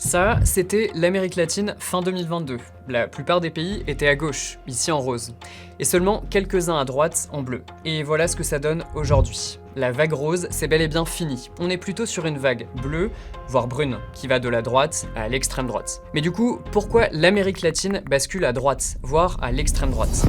Ça, c'était l'Amérique latine fin 2022. La plupart des pays étaient à gauche, ici en rose, et seulement quelques-uns à droite en bleu. Et voilà ce que ça donne aujourd'hui. La vague rose, c'est bel et bien fini. On est plutôt sur une vague bleue, voire brune, qui va de la droite à l'extrême droite. Mais du coup, pourquoi l'Amérique latine bascule à droite, voire à l'extrême droite ?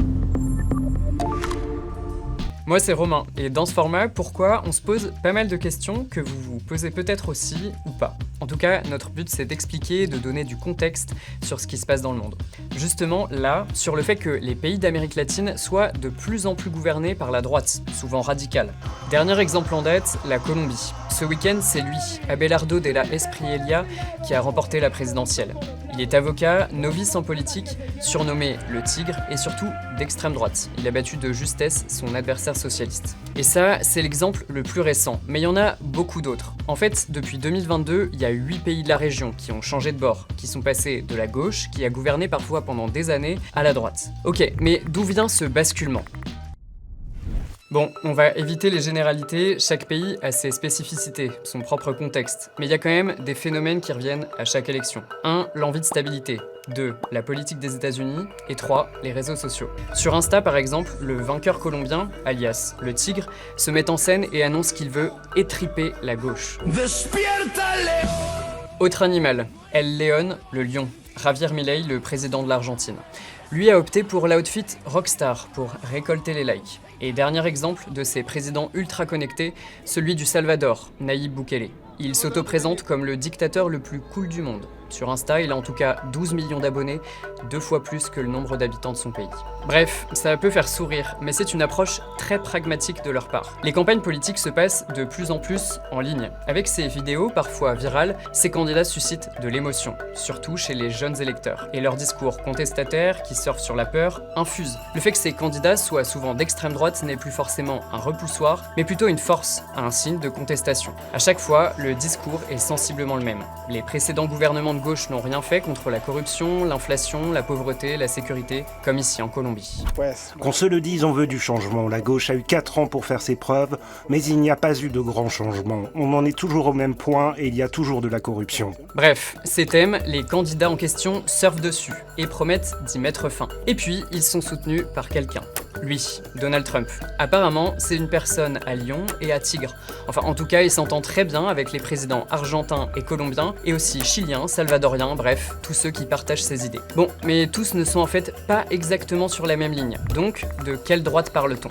Moi c'est Romain, et dans ce format, pourquoi on se pose pas mal de questions que vous vous posez peut-être aussi ou pas. En tout cas, notre but c'est d'expliquer, de donner du contexte sur ce qui se passe dans le monde. Justement là, sur le fait que les pays d'Amérique latine soient de plus en plus gouvernés par la droite, souvent radicale. Dernier exemple en date, la Colombie. Ce week-end, c'est lui, Abelardo de la Espriella, qui a remporté la présidentielle. Il est avocat, novice en politique, surnommé le Tigre et surtout d'extrême droite. Il a battu de justesse son adversaire socialiste. Et ça, c'est l'exemple le plus récent, mais il y en a beaucoup d'autres. En fait, depuis 2022, il y a 8 pays de la région qui ont changé de bord, qui sont passés de la gauche, qui a gouverné parfois pendant des années, à la droite. Ok, mais d'où vient ce basculement ? Bon, on va éviter les généralités, chaque pays a ses spécificités, son propre contexte, mais il y a quand même des phénomènes qui reviennent à chaque élection. 1. L'envie de stabilité. 2. La politique des États-Unis. Et 3. Les réseaux sociaux. Sur Insta, par exemple, le vainqueur colombien, alias le Tigre, se met en scène et annonce qu'il veut étriper la gauche. Autre animal, El León, le lion. Javier Milei, le président de l'Argentine. Lui a opté pour l'outfit rockstar pour récolter les likes. Et dernier exemple de ces présidents ultra connectés, celui du Salvador, Nayib Bukele. Il s'auto-présente comme le dictateur le plus cool du monde. Sur Insta, il a en tout cas 12 millions d'abonnés, 2 fois plus que le nombre d'habitants de son pays. Bref, ça peut faire sourire, mais c'est une approche très pragmatique de leur part. Les campagnes politiques se passent de plus en plus en ligne. Avec ces vidéos, parfois virales, ces candidats suscitent de l'émotion, surtout chez les jeunes électeurs. Et leurs discours contestataires, qui surfent sur la peur, infusent. Le fait que ces candidats soient souvent d'extrême droite n'est plus forcément un repoussoir, mais plutôt une force, un signe de contestation. À chaque fois, le discours est sensiblement le même. Les précédents gouvernements de gauche n'ont rien fait contre la corruption, l'inflation, la pauvreté, la sécurité, comme ici en Colombie. Qu'on se le dise, on veut du changement. La gauche a eu 4 ans pour faire ses preuves, mais il n'y a pas eu de grands changements. On en est toujours au même point et il y a toujours de la corruption. Bref, ces thèmes, les candidats en question surfent dessus et promettent d'y mettre fin. Et puis, ils sont soutenus par quelqu'un. Lui, Donald Trump. Apparemment, c'est une personne à lion et à tigre. Enfin, en tout cas, il s'entend très bien avec les présidents argentins et colombiens, et aussi chiliens, salvadoriens, bref, tous ceux qui partagent ses idées. Bon, mais tous ne sont en fait pas exactement sur la même ligne. Donc, de quelle droite parle-t-on ?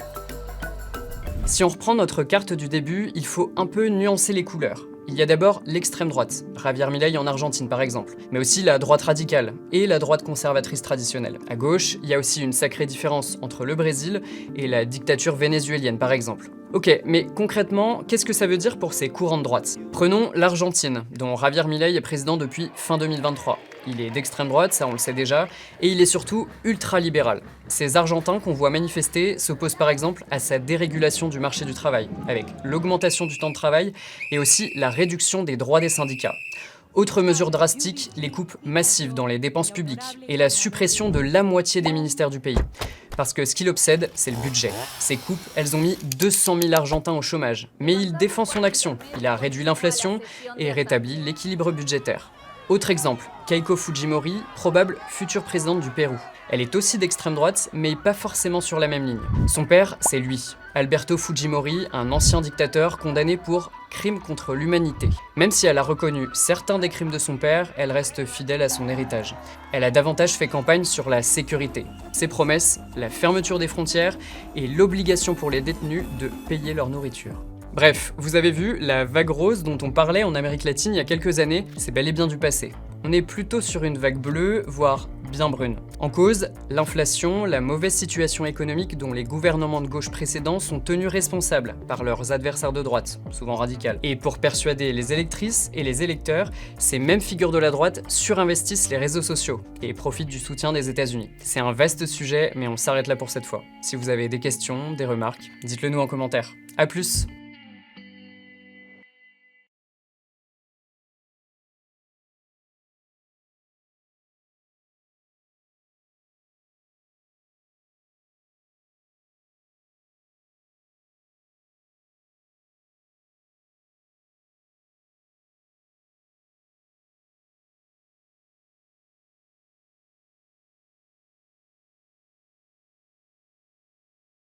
Si on reprend notre carte du début, il faut un peu nuancer les couleurs. Il y a d'abord l'extrême droite, Javier Milei en Argentine par exemple, mais aussi la droite radicale et la droite conservatrice traditionnelle. À gauche, il y a aussi une sacrée différence entre le Brésil et la dictature vénézuélienne par exemple. Ok, mais concrètement, qu'est-ce que ça veut dire pour ces courants de droite ? Prenons l'Argentine, dont Javier Milei est président depuis fin 2023. Il est d'extrême droite, ça on le sait déjà, et il est surtout ultra-libéral. Ces Argentins qu'on voit manifester s'opposent par exemple à sa dérégulation du marché du travail, avec l'augmentation du temps de travail et aussi la réduction des droits des syndicats. Autre mesure drastique, les coupes massives dans les dépenses publiques et la suppression de la moitié des ministères du pays. Parce que ce qui l'obsède, c'est le budget. Ces coupes, elles ont mis 200 000 Argentins au chômage. Mais il défend son action. Il a réduit l'inflation et rétabli l'équilibre budgétaire. Autre exemple, Keiko Fujimori, probable future présidente du Pérou. Elle est aussi d'extrême droite, mais pas forcément sur la même ligne. Son père, c'est lui, Alberto Fujimori, un ancien dictateur condamné pour crimes contre l'humanité. Même si elle a reconnu certains des crimes de son père, elle reste fidèle à son héritage. Elle a davantage fait campagne sur la sécurité. Ses promesses, la fermeture des frontières et l'obligation pour les détenus de payer leur nourriture. Bref, vous avez vu, la vague rose dont on parlait en Amérique latine il y a quelques années, c'est bel et bien du passé. On est plutôt sur une vague bleue, voire bien brune. En cause, l'inflation, la mauvaise situation économique dont les gouvernements de gauche précédents sont tenus responsables par leurs adversaires de droite, souvent radicales. Et pour persuader les électrices et les électeurs, ces mêmes figures de la droite surinvestissent les réseaux sociaux et profitent du soutien des États-Unis. C'est un vaste sujet, mais on s'arrête là pour cette fois. Si vous avez des questions, des remarques, dites-le nous en commentaire. À plus!